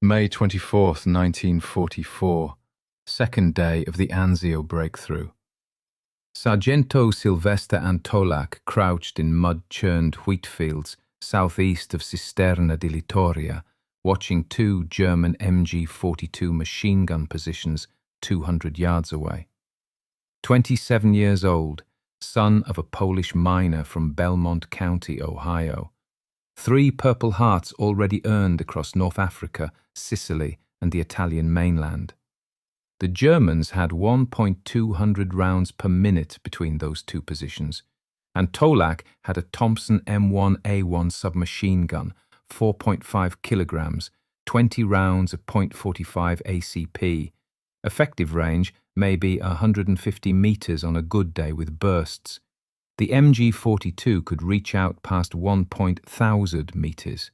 May 24th, 1944, second day of the Anzio breakthrough. Sergeant Sylvester Antolak crouched in mud-churned wheat fields southeast of Cisterna di Littoria, watching two German MG42 machine gun positions 200 yards away. 27 years old, son of a Polish miner from Belmont County, Ohio. 3 Purple Hearts already earned across North Africa, Sicily, and the Italian mainland. The Germans had 1,200 rounds per minute between those two positions, and Antolak had a Thompson M1A1 submachine gun, 4.5 kilograms, 20 rounds of .45 ACP. Effective range may be 150 meters on a good day with bursts. The MG42 could reach out past 1,000 meters.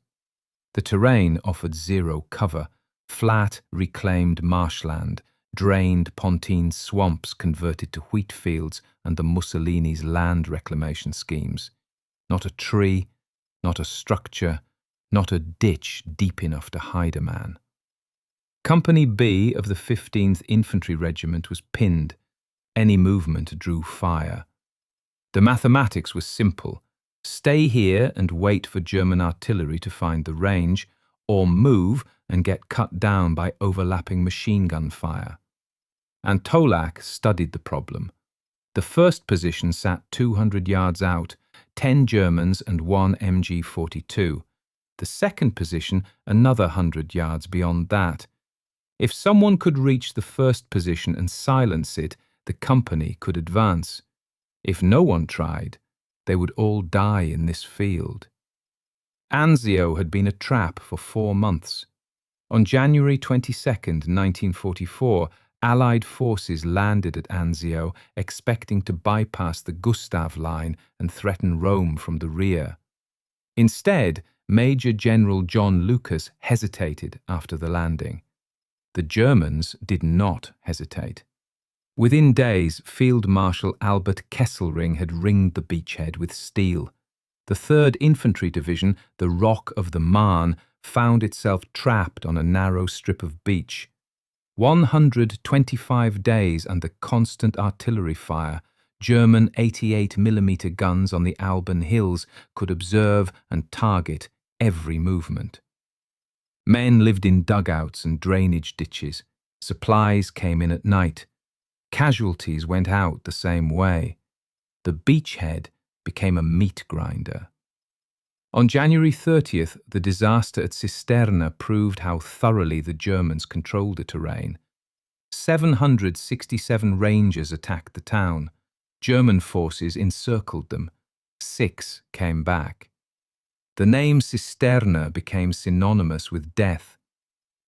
The terrain offered zero cover, flat, reclaimed marshland, drained Pontine swamps converted to wheat fields under Mussolini's land reclamation schemes. Not a tree, not a structure, not a ditch deep enough to hide a man. Company B of the 15th Infantry Regiment was pinned. Any movement drew fire. The mathematics was simple. Stay here and wait for German artillery to find the range, or move and get cut down by overlapping machine gun fire. Antolak studied the problem. The first position sat 200 yards out, 10 Germans and 1 MG42. The second position another 100 yards beyond that. If someone could reach the first position and silence it, the company could advance. If no one tried, they would all die in this field. Anzio had been a trap for 4 months. On January 22nd, 1944, Allied forces landed at Anzio, expecting to bypass the Gustav Line and threaten Rome from the rear. Instead, Major General John Lucas hesitated after the landing. The Germans did not hesitate. Within days, Field Marshal Albert Kesselring had ringed the beachhead with steel. The 3rd Infantry Division, the Rock of the Marne, found itself trapped on a narrow strip of beach. 125 days under constant artillery fire, German 88mm guns on the Alban Hills could observe and target every movement. Men lived in dugouts and drainage ditches. Supplies came in at night. Casualties went out the same way. The beachhead became a meat grinder. On January 30th, the disaster at Cisterna proved how thoroughly the Germans controlled the terrain. 767 Rangers attacked the town. German forces encircled them. 6 came back. The name Cisterna became synonymous with death.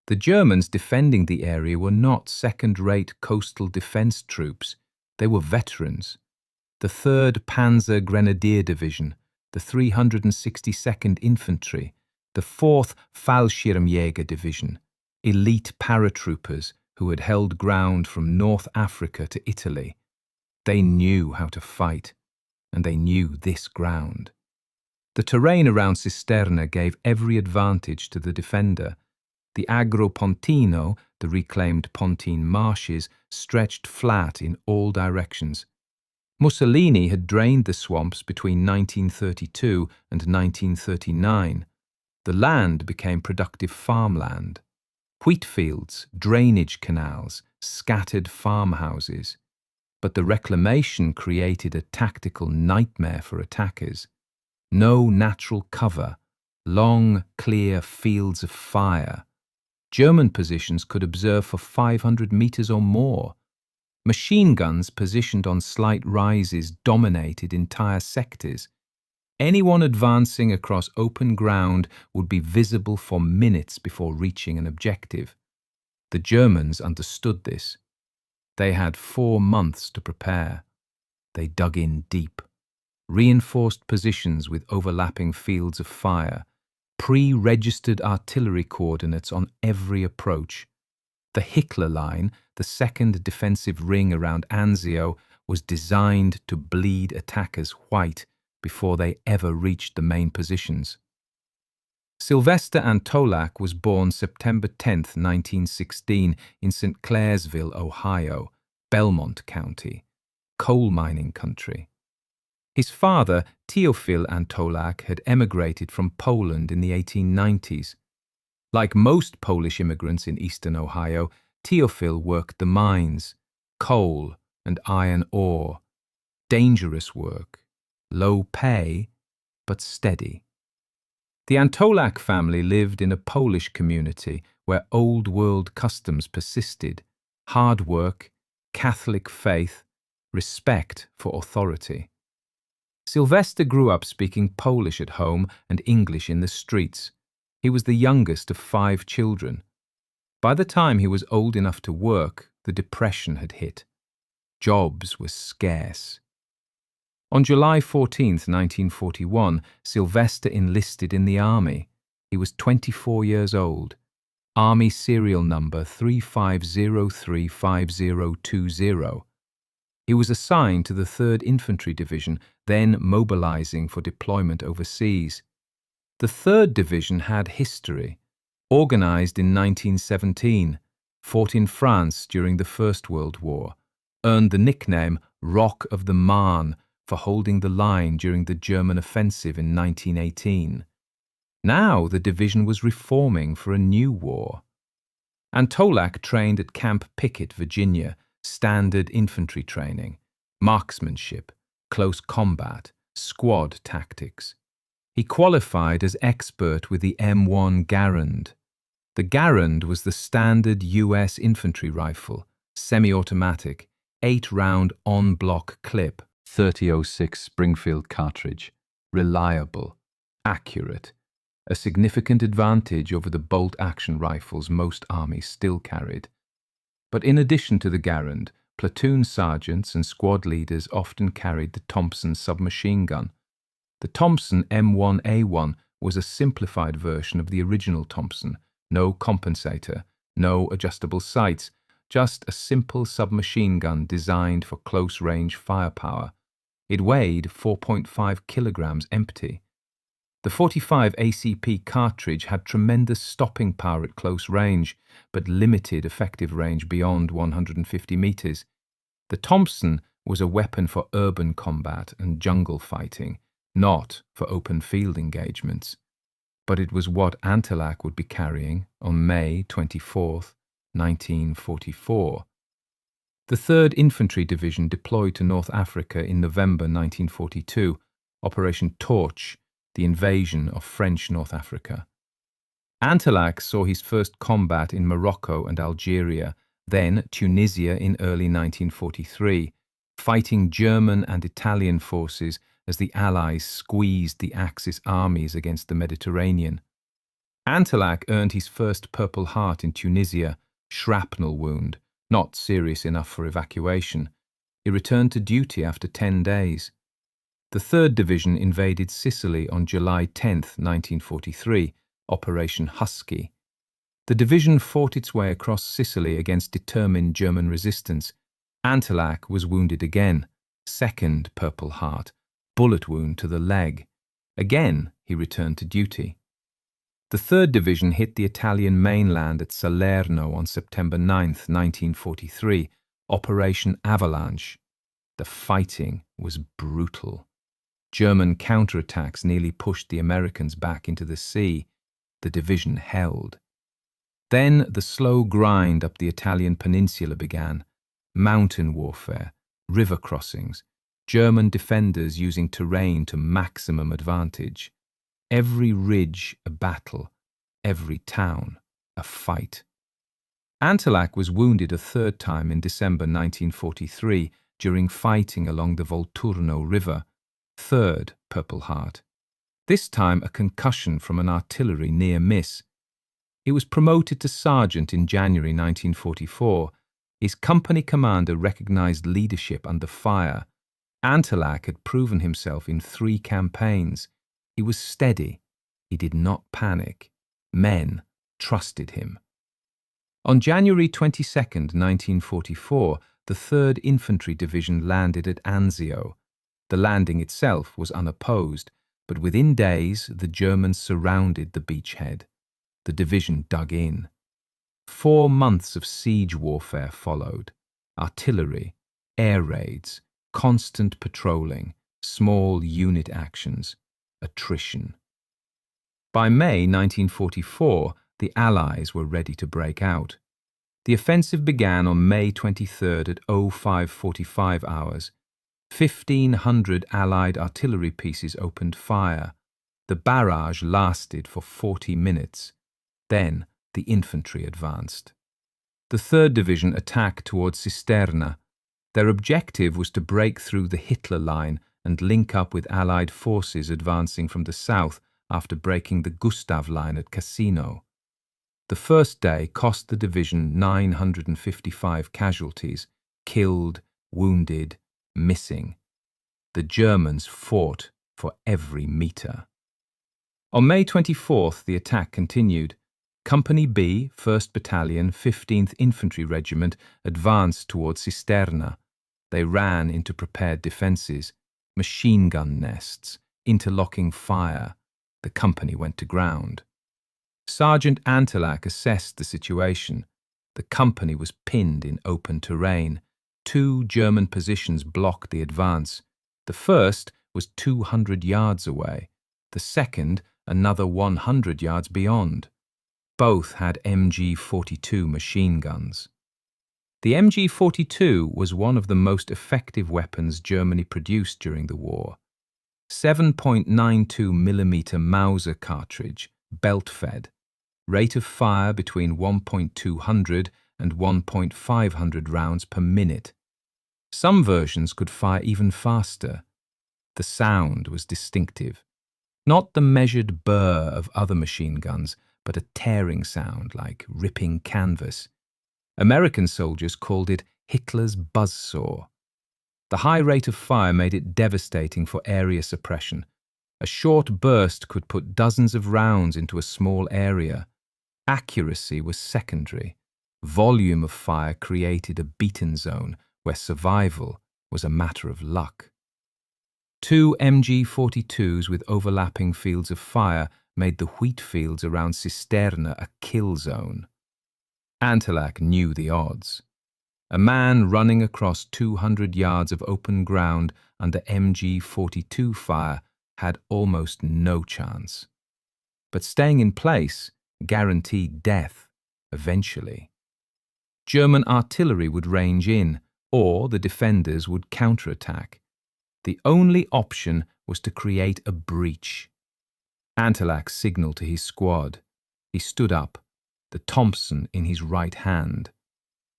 The Germans defending the area were not second-rate coastal defense troops. They were veterans. The 3rd Panzer Grenadier Division, the 362nd Infantry, the 4th Fallschirmjäger Division, elite paratroopers who had held ground from North Africa to Italy. They knew how to fight, and they knew this ground. The terrain around Cisterna gave every advantage to the defender. The Agro Pontino, the reclaimed Pontine Marshes, stretched flat in all directions. Mussolini had drained the swamps between 1932 and 1939. The land became productive farmland. Wheat fields, drainage canals, scattered farmhouses. But the reclamation created a tactical nightmare for attackers. No natural cover, long, clear fields of fire. German positions could observe for 500 meters or more. Machine guns positioned on slight rises dominated entire sectors. Anyone advancing across open ground would be visible for minutes before reaching an objective. The Germans understood this. They had 4 months to prepare. They dug in deep. Reinforced positions with overlapping fields of fire, pre-registered artillery coordinates on every approach. The Hitler Line, the 2nd defensive ring around Anzio, was designed to bleed attackers white before they ever reached the main positions. Sylvester Antolak was born September 10, 1916, in St. Clairsville, Ohio, Belmont County, coal mining country. His father, Theophil Antolak, had emigrated from Poland in the 1890s. Like most Polish immigrants in eastern Ohio, Theophil worked the mines, coal and iron ore. Dangerous work, low pay, but steady. The Antolak family lived in a Polish community where old world customs persisted: hard work, Catholic faith, respect for authority. Sylvester grew up speaking Polish at home and English in the streets. He was the youngest of 5 children. By the time he was old enough to work, the Depression had hit. Jobs were scarce. On July 14, 1941, Sylvester enlisted in the army. He was 24 years old. Army serial number 35035020. He was assigned to the 3rd Infantry Division, then mobilizing for deployment overseas. The 3rd Division had history. Organized in 1917, fought in France during the First World War, earned the nickname Rock of the Marne for holding the line during the German offensive in 1918. Now the division was reforming for a new war. Antolak trained at Camp Pickett, Virginia, standard infantry training, marksmanship, close combat, squad tactics. He qualified as expert with the M1 Garand. The Garand was the standard U.S. infantry rifle, semi-automatic, 8-round on-block clip, 30-06 Springfield cartridge, reliable, accurate, a significant advantage over the bolt-action rifles most armies still carried. But in addition to the Garand, platoon sergeants and squad leaders often carried the Thompson submachine gun. The Thompson M1A1 was a simplified version of the original Thompson, no compensator, no adjustable sights, just a simple submachine gun designed for close-range firepower. It weighed 4.5 kilograms empty. The 45 ACP cartridge had tremendous stopping power at close range, but limited effective range beyond 150 meters. The Thompson was a weapon for urban combat and jungle fighting, not for open field engagements. But it was what Antolak would be carrying on May 24, 1944. The 3rd Infantry Division deployed to North Africa in November 1942, Operation Torch, the invasion of French North Africa. Antolak saw his first combat in Morocco and Algeria, then Tunisia in early 1943, fighting German and Italian forces as the Allies squeezed the Axis armies against the Mediterranean. Antolak earned his first Purple Heart in Tunisia, shrapnel wound, not serious enough for evacuation. He returned to duty after 10 days. The 3rd Division invaded Sicily on July 10, 1943, Operation Husky. The division fought its way across Sicily against determined German resistance. Antolak was wounded again, 2nd Purple Heart, bullet wound to the leg. Again, he returned to duty. The 3rd Division hit the Italian mainland at Salerno on September 9, 1943, Operation Avalanche. The fighting was brutal. German counterattacks nearly pushed the Americans back into the sea. The division held. Then the slow grind up the Italian peninsula began. Mountain warfare, river crossings, German defenders using terrain to maximum advantage. Every ridge a battle, every town a fight. Antolak was wounded a 3rd time in December 1943 during fighting along the Volturno River, 3rd Purple Heart. This time a concussion from an artillery near miss. He was promoted to sergeant in January 1944. His company commander recognized leadership under fire. Antolak had proven himself in 3 campaigns. He was steady. He did not panic. Men trusted him. On January 22, 1944, the 3rd Infantry Division landed at Anzio. The landing itself was unopposed, But within days, the Germans surrounded the beachhead. The division dug in. 4 months of siege warfare followed. Artillery, air raids, constant patrolling, small unit actions, attrition. By May 1944, the Allies were ready to break out. The offensive began on May 23rd at 05:45 hours. 1,500 Allied artillery pieces opened fire. The barrage lasted for 40 minutes. Then the infantry advanced. The 3rd Division attacked towards Cisterna. Their objective was to break through the Hitler line and link up with Allied forces advancing from the south after breaking the Gustav line at Cassino. The first day cost the division 955 casualties, killed, wounded, missing. The Germans fought for every metre. On May 24th, the attack continued. Company B, 1st Battalion, 15th Infantry Regiment, advanced towards Cisterna. They ran into prepared defences, machine gun nests, interlocking fire. The company went to ground. Sergeant Antolak assessed the situation. The company was pinned in open terrain. 2 German positions blocked the advance. The first was 200 yards away. The second, another 100 yards beyond. Both had MG42 machine guns. The MG42 was one of the most effective weapons Germany produced during the war. 7.92mm Mauser cartridge, belt-fed. Rate of fire between 1.200 and 1.500 rounds per minute. Some versions could fire even faster. The sound was distinctive. Not the measured burr of other machine guns, but a tearing sound like ripping canvas. American soldiers called it Hitler's buzzsaw. The high rate of fire made it devastating for area suppression. A short burst could put dozens of rounds into a small area. Accuracy was secondary. Volume of fire created a beaten zone where survival was a matter of luck. 2 MG42s with overlapping fields of fire made the wheat fields around Cisterna a kill zone. Antolak knew the odds. A man running across 200 yards of open ground under MG42 fire had almost no chance. But staying in place guaranteed death, eventually. German artillery would range in, or the defenders would counterattack. The only option was to create a breach. Antolak signaled to his squad. He stood up, the Thompson in his right hand.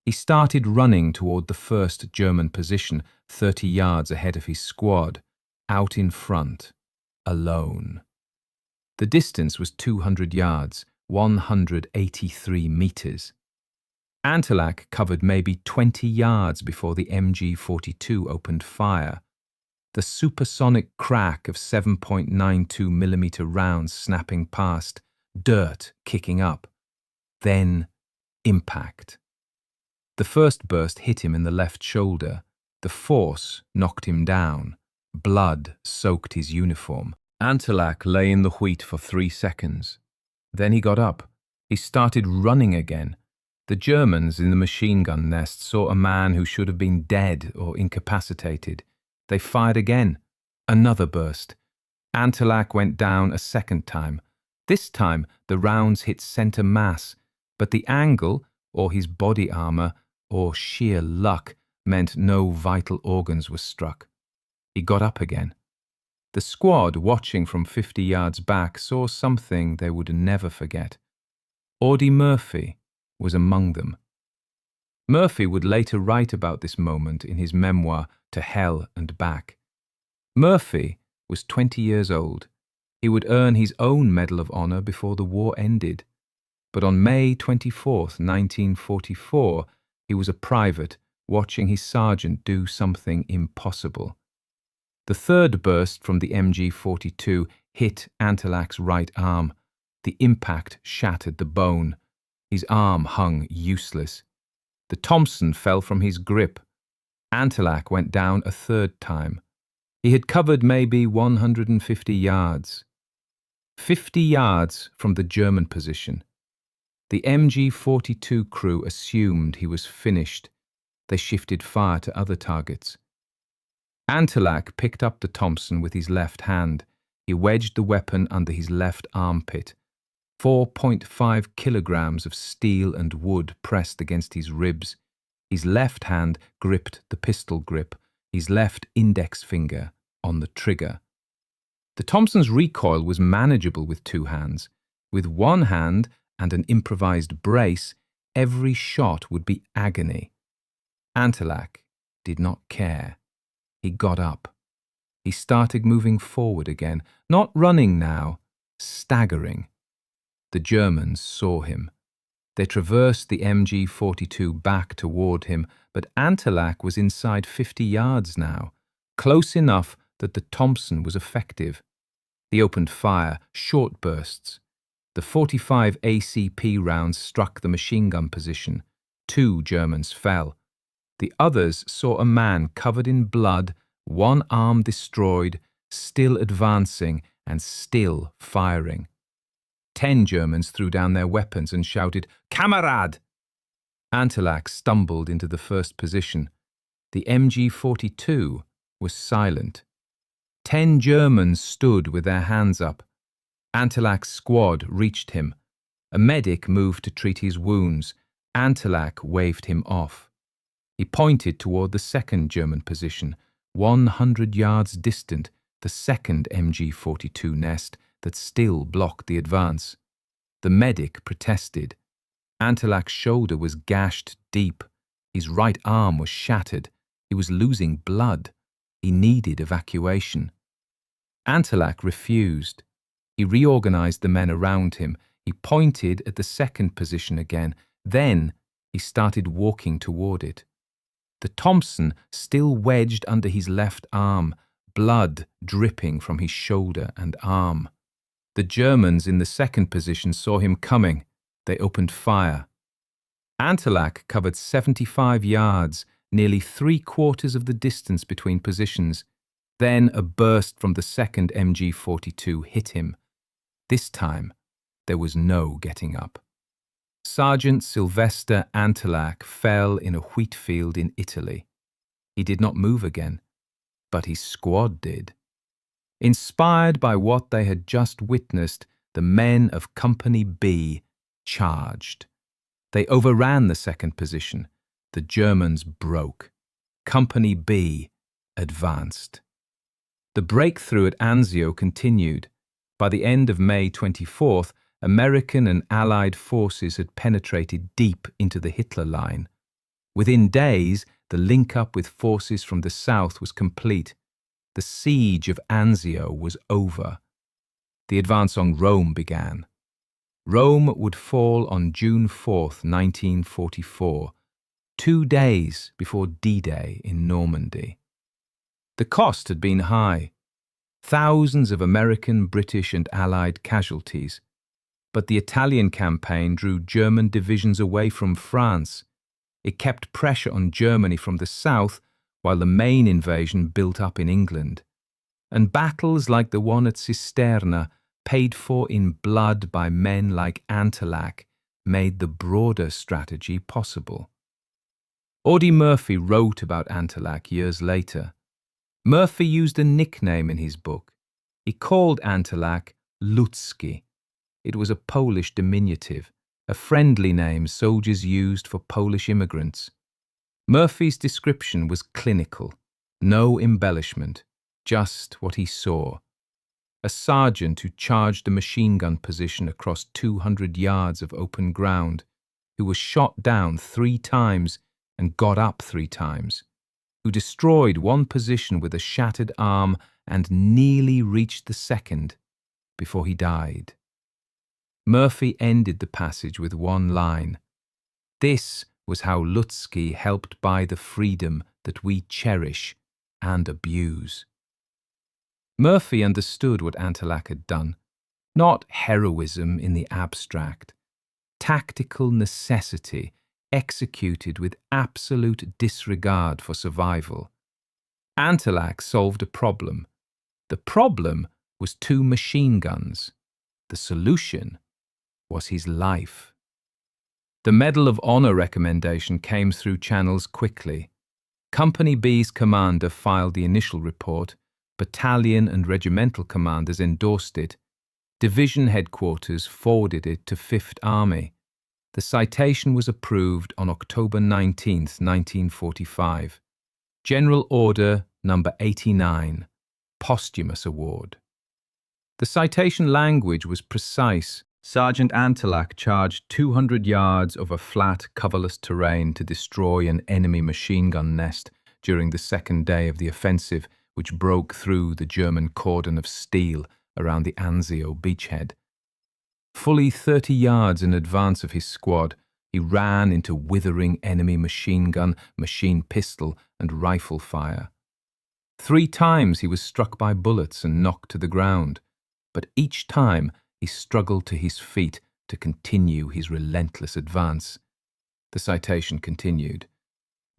He started running toward the first German position, 30 yards ahead of his squad, out in front, alone. The distance was 200 yards, 183 meters. Antolak covered maybe 20 yards before the MG42 opened fire. The supersonic crack of 7.92mm rounds snapping past, dirt kicking up. Then, impact. The first burst hit him in the left shoulder. The force knocked him down. Blood soaked his uniform. Antolak lay in the wheat for 3 seconds. Then he got up. He started running again. The Germans in the machine gun nest saw a man who should have been dead or incapacitated. They fired again. Another burst. Antolak went down a second time. This time the rounds hit center mass, but the angle, or his body armor, or sheer luck, meant no vital organs were struck. He got up again. The squad, watching from 50 yards back, saw something they would never forget. Audie Murphy was among them. Murphy would later write about this moment in his memoir, To Hell and Back. Murphy was 20 years old. He would earn his own Medal of Honor before the war ended. But on May 24, 1944, he was a private watching his sergeant do something impossible. The third burst from the MG42 hit Antolak's right arm. The impact shattered the bone. His arm hung useless. The Thompson fell from his grip. Antolak went down a third time. He had covered maybe 150 yards. 50 yards from the German position. The MG42 crew assumed he was finished. They shifted fire to other targets. Antolak picked up the Thompson with his left hand. He wedged the weapon under his left armpit. 4.5 kilograms of steel and wood pressed against his ribs. His left hand gripped the pistol grip, his left index finger on the trigger. The Thompson's recoil was manageable with two hands. With one hand and an improvised brace, every shot would be agony. Antolak did not care. He got up. He started moving forward again, not running now, staggering. The Germans saw him. They traversed the MG42 back toward him, but Antolak was inside 50 yards now, close enough that the Thompson was effective. He opened fire, short bursts. The 45 ACP rounds struck the machine gun position. 2 Germans fell. The others saw a man covered in blood, one arm destroyed, still advancing and still firing. 10 Germans threw down their weapons and shouted, "Kamerad!" Antolak stumbled into the first position. The MG42 was silent. 10 Germans stood with their hands up. Antolak's squad reached him. A medic moved to treat his wounds. Antolak waved him off. He pointed toward the second German position, 100 yards distant, the second MG42 nest that still blocked the advance. The medic protested. Antolak's shoulder was gashed deep. His right arm was shattered. He was losing blood. He needed evacuation. Antolak refused. He reorganized the men around him. He pointed at the second position again. Then he started walking toward it. The Thompson still wedged under his left arm, blood dripping from his shoulder and arm. The Germans in the second position saw him coming. They opened fire. Antolak covered 75 yards, nearly 3/4 of the distance between positions. Then a burst from the second MG42 hit him. This time, there was no getting up. Sergeant Sylvester Antolak fell in a wheat field in Italy. He did not move again, but his squad did. Inspired by what they had just witnessed, the men of Company B charged. They overran the second position. The Germans broke. Company B advanced. The breakthrough at Anzio continued. By the end of May 24th, American and Allied forces had penetrated deep into the Hitler line. Within days, the link-up with forces from the south was complete. The siege of Anzio was over. The advance on Rome began. Rome would fall on June 4th, 1944, 2 days before D-Day in Normandy. The cost had been high. Thousands of American, British and Allied casualties. But the Italian campaign drew German divisions away from France. It kept pressure on Germany from the south, while the main invasion built up in England. And battles like the one at Cisterna, paid for in blood by men like Antolak, made the broader strategy possible. Audie Murphy wrote about Antolak years later. Murphy used a nickname in his book. He called Antolak Ludzki. It was a Polish diminutive, a friendly name soldiers used for Polish immigrants. Murphy's description was clinical, no embellishment, just what he saw. A sergeant who charged a machine gun position across 200 yards of open ground, who was shot down 3 times and got up 3 times, who destroyed one position with a shattered arm and nearly reached the second before he died. Murphy ended the passage with one line. This was how Ludzki helped buy the freedom that we cherish and abuse. Murphy understood what Antolak had done. Not heroism in the abstract. Tactical necessity executed with absolute disregard for survival. Antolak solved a problem. The problem was 2 machine guns. The solution was his life. The Medal of Honor recommendation came through channels quickly. Company B's commander filed the initial report, battalion and regimental commanders endorsed it, division headquarters forwarded it to 5th Army. The citation was approved on October 19, 1945. General Order Number 89, Posthumous Award. The citation language was precise. Sergeant Antolak charged 200 yards over flat, coverless terrain to destroy an enemy machine gun nest during the second day of the offensive, which broke through the German cordon of steel around the Anzio beachhead. Fully 30 yards in advance of his squad, he ran into withering enemy machine gun, machine pistol, and rifle fire. 3 times he was struck by bullets and knocked to the ground, but each time he struggled to his feet to continue his relentless advance. The citation continued.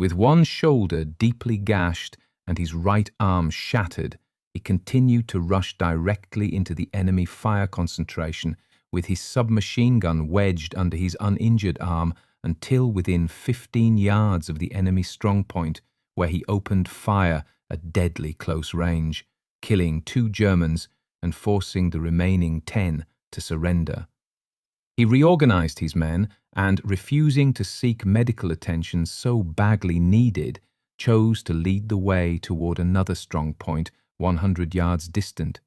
With one shoulder deeply gashed and his right arm shattered, he continued to rush directly into the enemy fire concentration with his submachine gun wedged under his uninjured arm until within 15 yards of the enemy strongpoint, where he opened fire at deadly close range, killing 2 Germans and forcing the remaining 10 to surrender. He reorganized his men and, refusing to seek medical attention so badly needed, chose to lead the way toward another strong point 100 yards distant.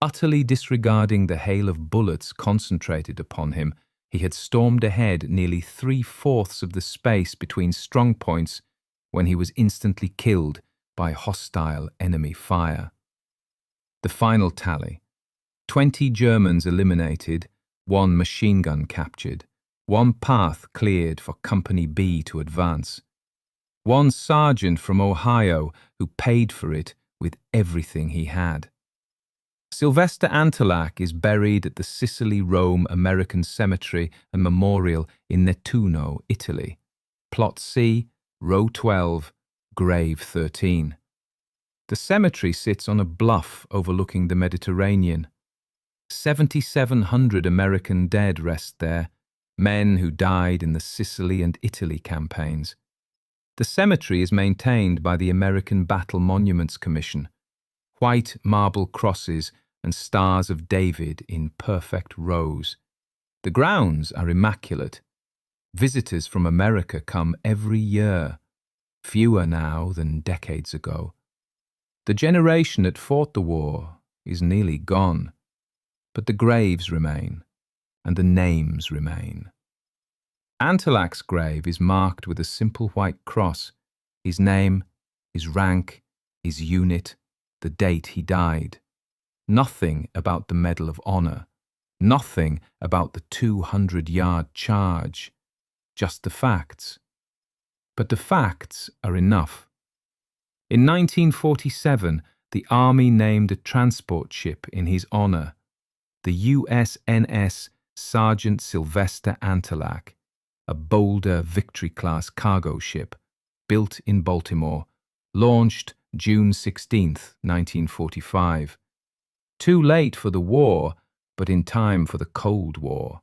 Utterly disregarding the hail of bullets concentrated upon him, he had stormed ahead nearly 3/4 of the space between strong points when he was instantly killed by hostile enemy fire. The final tally: 20 Germans eliminated, 1 machine gun captured, 1 path cleared for Company B to advance, 1 sergeant from Ohio who paid for it with everything he had. Sylvester Antolak is buried at the Sicily-Rome American Cemetery and Memorial in Nettuno, Italy. Plot C, Row 12, Grave 13. The cemetery sits on a bluff overlooking the Mediterranean. 7,700 American dead rest there, men who died in the Sicily and Italy campaigns. The cemetery is maintained by the American Battle Monuments Commission. White marble crosses and stars of David in perfect rows. The grounds are immaculate. Visitors from America come every year, fewer now than decades ago. The generation that fought the war is nearly gone, but the graves remain, and the names remain. Antolak's grave is marked with a simple white cross, his name, his rank, his unit, the date he died. Nothing about the Medal of Honor, nothing about the 200-yard charge, just the facts. But the facts are enough. In 1947, the Army named a transport ship in his honor, the USNS Sergeant Sylvester Antolak, a Boulder Victory-class cargo ship, built in Baltimore, launched June 16, 1945. Too late for the war, but in time for the Cold War.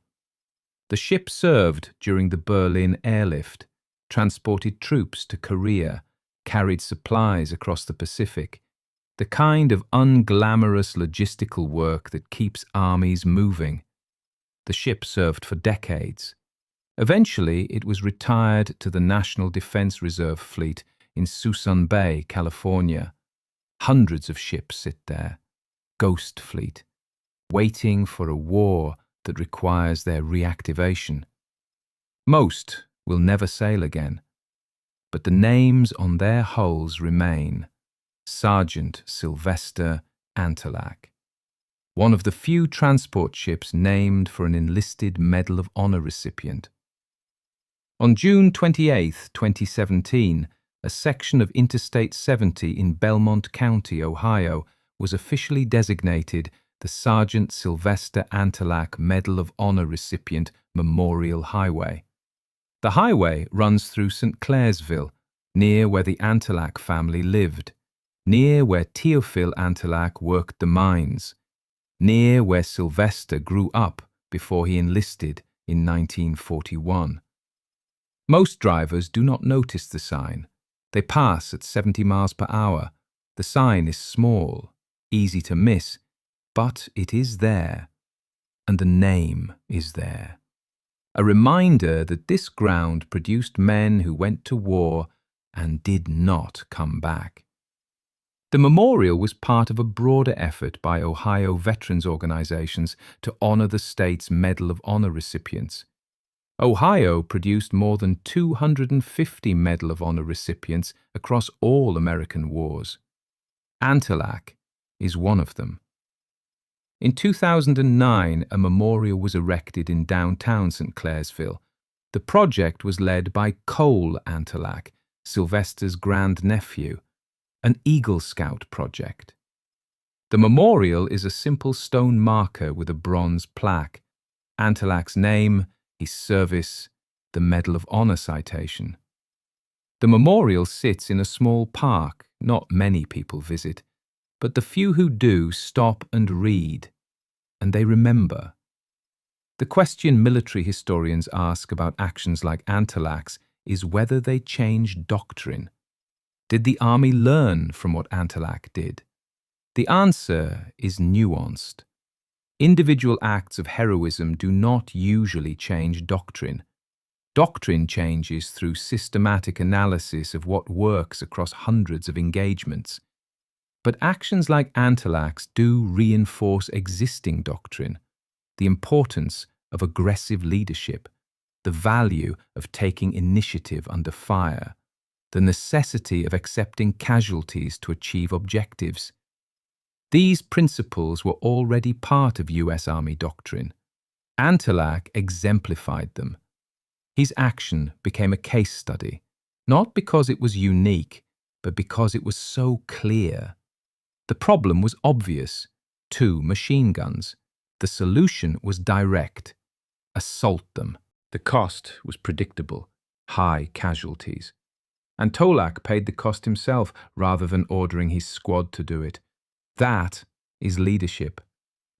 The ship served during the Berlin airlift, transported troops to Korea, carried supplies across the Pacific, the kind of unglamorous logistical work that keeps armies moving. The ship served for decades. Eventually, it was retired to the National Defense Reserve Fleet in Suisun Bay, California. Hundreds of ships sit there. Ghost fleet, waiting for a war that requires their reactivation. Most will never sail again, but the names on their hulls remain. Sergeant Sylvester Antolak, one of the few transport ships named for an enlisted Medal of Honor recipient. On June 28, 2017, a section of Interstate 70 in Belmont County, Ohio, was officially designated the Sergeant Sylvester Antolak Medal of Honor recipient Memorial Highway. The highway runs through St. Clairsville, near where the Antolak family lived. near where Théophile Antolak worked the mines, near where Sylvester grew up before he enlisted in 1941. Most drivers do not notice the sign. They pass at 70 miles per hour. The sign is small, easy to miss, but it is there, and the name is there. A reminder that this ground produced men who went to war and did not come back. The memorial was part of a broader effort by Ohio veterans organizations to honor the state's Medal of Honor recipients. Ohio produced more than 250 Medal of Honor recipients across all American wars. Antolak is one of them. In 2009, a memorial was erected in downtown St. Clairsville. The project was led by Cole Antolak, Sylvester's grandnephew, an Eagle Scout project. The memorial is a simple stone marker with a bronze plaque, Antolak's name, his service, the Medal of Honor citation. The memorial sits in a small park not many people visit, but the few who do stop and read, and they remember. The question military historians ask about actions like Antolak's is whether they change doctrine. Did the army learn from what Antolak did? The answer is nuanced. Individual acts of heroism do not usually change doctrine. Doctrine changes through systematic analysis of what works across hundreds of engagements. But actions like Antolak's do reinforce existing doctrine, the importance of aggressive leadership, the value of taking initiative under fire, the necessity of accepting casualties to achieve objectives. These principles were already part of US Army doctrine. Antolak exemplified them. His action became a case study, not because it was unique, but because it was so clear. The problem was obvious: 2 machine guns. The solution was direct: assault them. The cost was predictable: high casualties. Antolak paid the cost himself rather than ordering his squad to do it. That is leadership.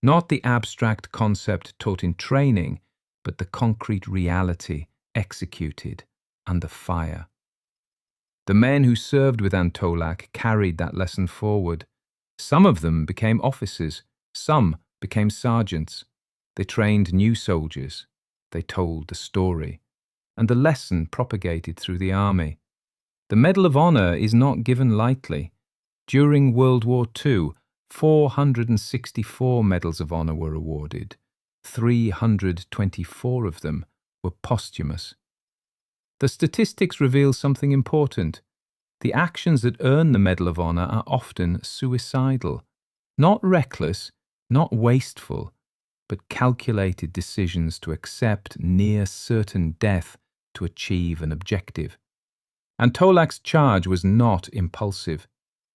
Not the abstract concept taught in training, but the concrete reality executed under fire. The men who served with Antolak carried that lesson forward. Some of them became officers, some became sergeants. They trained new soldiers. They told the story. And the lesson propagated through the army. The Medal of Honor is not given lightly. During World War II, 464 Medals of Honor were awarded. 324 of them were posthumous. The statistics reveal something important. The actions that earn the Medal of Honor are often suicidal. Not reckless, not wasteful, but calculated decisions to accept near certain death to achieve an objective. Antolak's charge was not impulsive.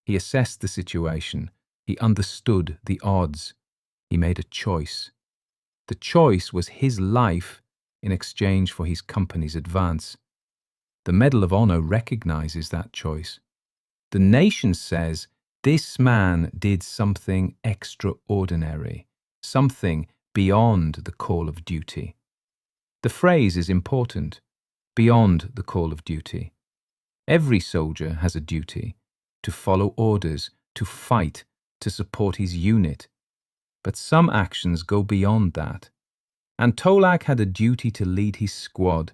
He assessed the situation. He understood the odds. He made a choice. The choice was his life in exchange for his company's advance. The Medal of Honor recognizes that choice. The nation says this man did something extraordinary, something beyond the call of duty. The phrase is important: beyond the call of duty. Every soldier has a duty: to follow orders, to fight, to support his unit. But some actions go beyond that. Antolak had a duty to lead his squad.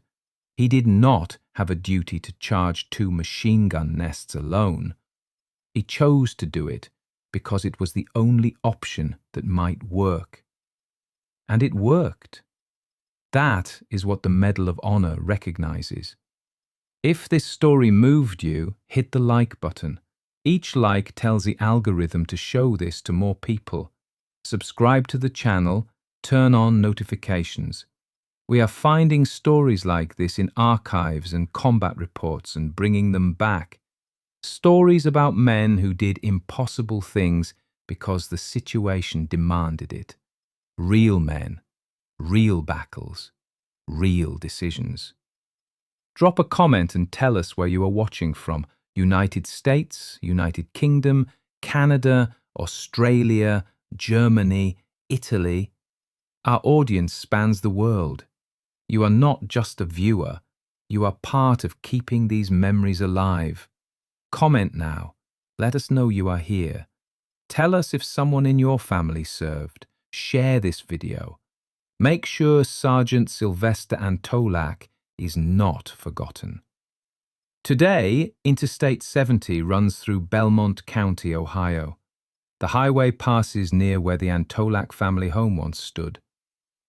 He did not have a duty to charge 2 machine gun nests alone. He chose to do it because it was the only option that might work. And it worked. That is what the Medal of Honor recognizes. If this story moved you, hit the like button. Each like tells the algorithm to show this to more people. Subscribe to the channel, turn on notifications. We are finding stories like this in archives and combat reports and bringing them back. Stories about men who did impossible things because the situation demanded it. Real men, real battles, real decisions. Drop a comment and tell us where you are watching from. United States, United Kingdom, Canada, Australia, Germany, Italy. Our audience spans the world. You are not just a viewer, you are part of keeping these memories alive. Comment now. Let us know you are here. Tell us if someone in your family served. Share this video. Make sure Sergeant Sylvester Antolak is not forgotten. Today, Interstate 70 runs through Belmont County, Ohio. The highway passes near where the Antolak family home once stood.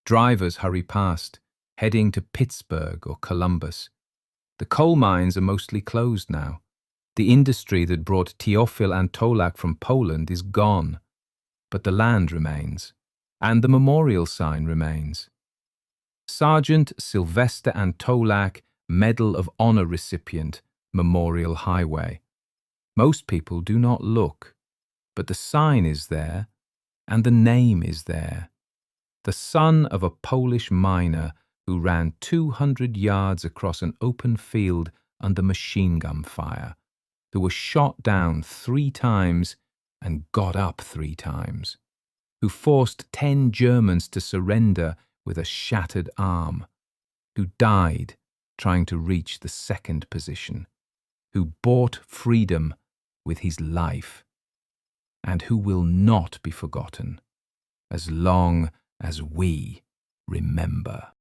Drivers hurry past, heading to Pittsburgh or Columbus. The coal mines are mostly closed now. The industry that brought Teofil Antolak from Poland is gone. But the land remains, and the memorial sign remains. Sergeant Sylvester Antolak, Medal of Honor recipient, Memorial Highway. Most people do not look, but the sign is there, and the name is there. The son of a Polish miner who ran 200 yards across an open field under machine gun fire, who was shot down 3 times and got up 3 times, who forced 10 Germans to surrender with a shattered arm, who died trying to reach the 2nd position, who bought freedom with his life, and who will not be forgotten as long as we remember.